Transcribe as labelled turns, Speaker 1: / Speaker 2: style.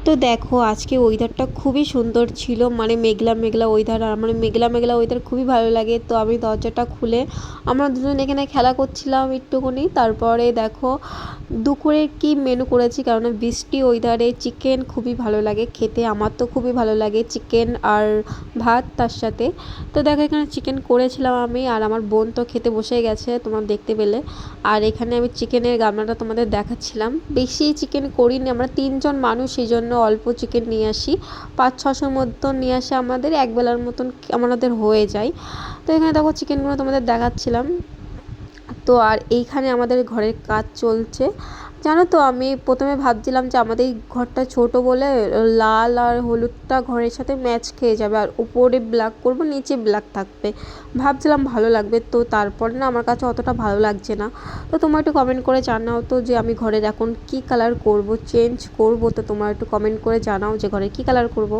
Speaker 1: তো দেখো আজকে ওয়েদারটা খুবই সুন্দর ছিল, মানে মেঘলা মেঘলা ওয়েদার। আর মানে মেঘলা মেঘলা ওয়েদার খুবই ভালো লাগে। তো আমি দরজাটা খুলে আমরা দুজন এখানে খেলা করছিলাম একটুখানি। তারপরে দেখো দুপুরের কি মেনু করেছি, কারণ বৃষ্টি ওয়েদারে চিকেন খুবই ভালো লাগে খেতে। আমার তো খুবই ভালো লাগে চিকেন আর ভাত তার সাথে। তো দেখো এখানে চিকেন করেছিলাম আমি, আর আমার বোন তো খেতে বসে গেছে তোমরা দেখতে পেলে। আর এখানে আমি চিকেনের গামলাটা তোমাদের দেখাচ্ছিলাম। বেশি চিকেন করিনি, আমরা 3জন মানুষ, সেই জন্য অল্প চিকেন নিয়ে আসি। 500-600 মতো নিয়ে আসে, আমাদের একবেলার মতন আমাদের হয়ে যায়। তো এখানে দেখো চিকেনগুলো তোমাদের দেখাচ্ছিলাম। তো আর এইখানে আমাদের ঘরের কাজ চলছে। জানো তো আমি প্রথমে ভাবছিলাম যে আমাদের এই ঘরটা ছোট বলে লাল আর হলুদটা ঘরের সাথে ম্যাচ খেয়ে যাবে, আর উপরে ব্ল্যাক করব, নিচে ব্ল্যাক থাকবে, ভাবছিলাম ভালো লাগবে। তো তারপর না আমার কাছে অতটা ভালো লাগছে না। তো তোমরা একটু কমেন্ট করে জানাও তো যে আমি ঘরের এখন কি কালার করব, চেঞ্জ করব। তো তোমরা একটু কমেন্ট করে জানাও যে ঘরে কি কালার করব।